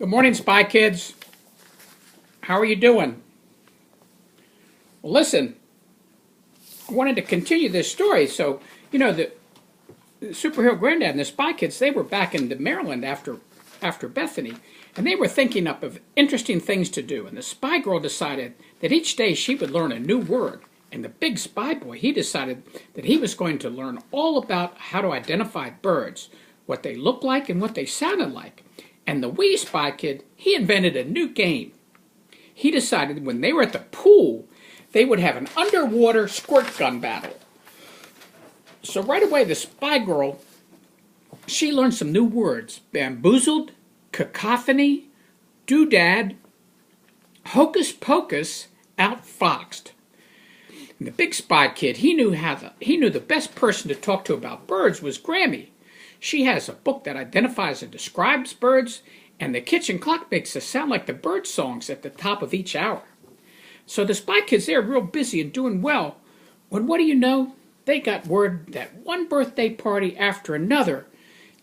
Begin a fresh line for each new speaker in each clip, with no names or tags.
Good morning, Spy Kids. How are you doing? Well, listen, I wanted to continue this story. So, the superhero granddad and the Spy Kids, they were back in Maryland after Bethany, and they were thinking up of interesting things to do. And the Spy Girl decided that each day she would learn a new word. And the big Spy Boy, he decided that he was going to learn all about how to identify birds, what they look like and what they sounded like. And the wee Spy Kid, he invented a new game. He decided when they were at the pool, they would have an underwater squirt gun battle. So right away, the Spy Girl, she learned some new words: bamboozled, cacophony, doodad, hocus pocus, outfoxed. And the big Spy Kid, he knew the best person to talk to about birds was Grammy. She has a book that identifies and describes birds, and the kitchen clock makes us sound like the bird songs at the top of each hour. So the Spy Kids, they're real busy and doing well, when what do you know? They got word that one birthday party after another,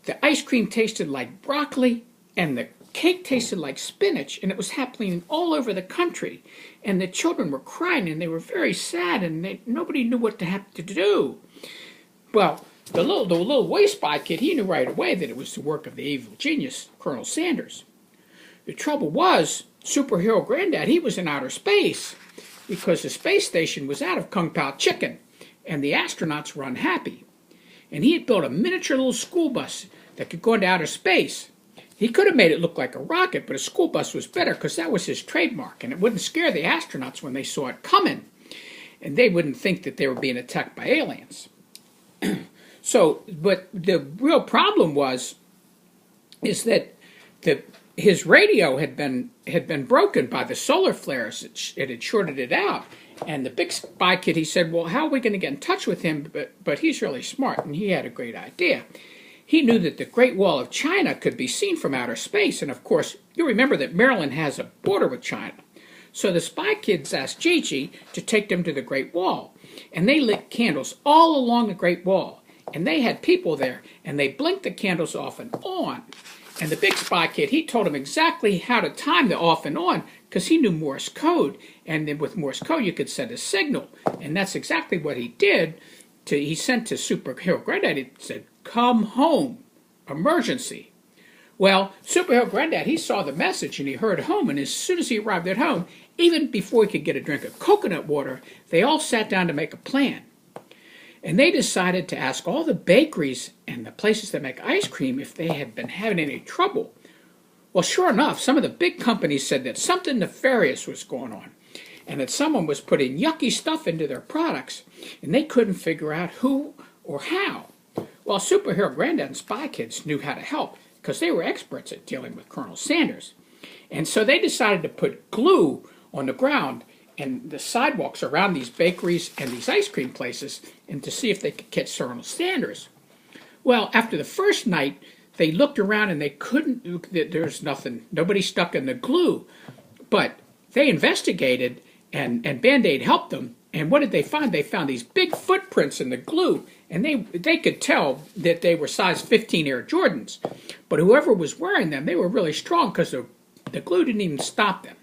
the ice cream tasted like broccoli and the cake tasted like spinach, and it was happening all over the country. And the children were crying and they were very sad, and nobody knew what to do. Well, the little wee Spy Kid, he knew right away that it was the work of the evil genius, Colonel Sanders. The trouble was, superhero granddad, he was in outer space because the space station was out of Kung Pao chicken, and the astronauts were unhappy. And he had built a miniature little school bus that could go into outer space. He could have made it look like a rocket, but a school bus was better because that was his trademark, and it wouldn't scare the astronauts when they saw it coming, and they wouldn't think that they were being attacked by aliens. But the real problem is that his radio had been broken by the solar flares. It had shorted it out. And the big Spy Kid, he said, well, how are we going to get in touch with him? But he's really smart, and he had a great idea. He knew that the Great Wall of China could be seen from outer space. And, of course, you remember that Maryland has a border with China. So the Spy Kids asked Gigi to take them to the Great Wall. And they lit candles all along the Great Wall. And they had people there, and they blinked the candles off and on. And the big Spy Kid, he told him exactly how to time the off and on, because he knew Morse code. And then with Morse code, you could send a signal. And that's exactly what he did. He sent to Superhero Granddad, he said, "Come home, emergency." Well, Superhero Granddad, he saw the message and he heard home. And as soon as he arrived at home, even before he could get a drink of coconut water, they all sat down to make a plan. And they decided to ask all the bakeries and the places that make ice cream if they had been having any trouble. Well, sure enough, some of the big companies said that something nefarious was going on, and that someone was putting yucky stuff into their products, and they couldn't figure out who or how. Well, Superhero Granddad and Spy Kids knew how to help because they were experts at dealing with Colonel Sanders. And so they decided to put glue on the ground and the sidewalks around these bakeries and these ice cream places, and to see if they could catch Colonel Sanders. Well, after the first night, they looked around and they couldn't, there's nothing, nobody stuck in the glue. But they investigated, and Band-Aid helped them. And what did they find? They found these big footprints in the glue, and they could tell that they were size 15 Air Jordans. But whoever was wearing them, they were really strong because the glue didn't even stop them.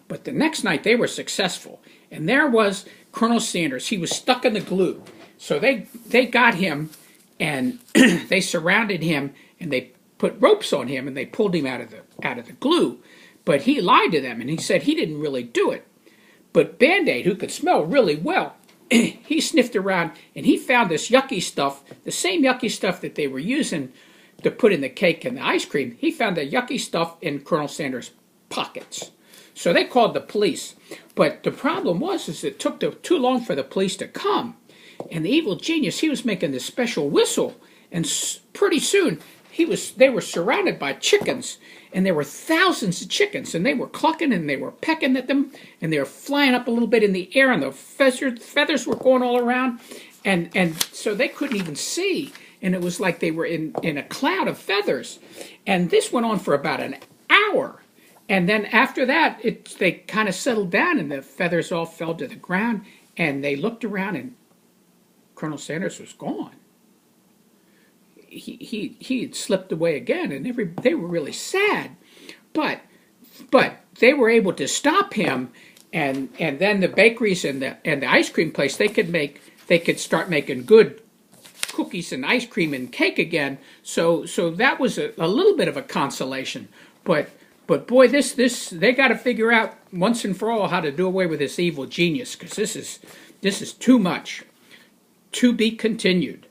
But the next night they were successful, and there was Colonel Sanders. He was stuck in the glue. So they got him, and they surrounded him, and they put ropes on him, and they pulled him out of the glue. But he lied to them, and he said he didn't really do it. But Band-Aid, who could smell really well, he sniffed around, and he found this yucky stuff, the same yucky stuff that they were using to put in the cake and the ice cream. He found the yucky stuff in Colonel Sanders' pockets. So they called the police. But the problem was it took too long for the police to come. And the evil genius, he was making this special whistle. And pretty soon, they were surrounded by chickens. And there were thousands of chickens. And they were clucking and they were pecking at them. And they were flying up a little bit in the air. And the feathers were going all around. And so they couldn't even see. And it was like they were in a cloud of feathers. And this went on for about an hour. And then after that, they kind of settled down, and the feathers all fell to the ground, and they looked around, and Colonel Sanders was gone. he had slipped away again, and they were really sad, but they were able to stop him, and then the bakeries and the ice cream place, they could start making good cookies and ice cream and cake again. So that was a little bit of a consolation. But boy, this they got to figure out once and for all how to do away with this evil genius, because this is too much. To be continued.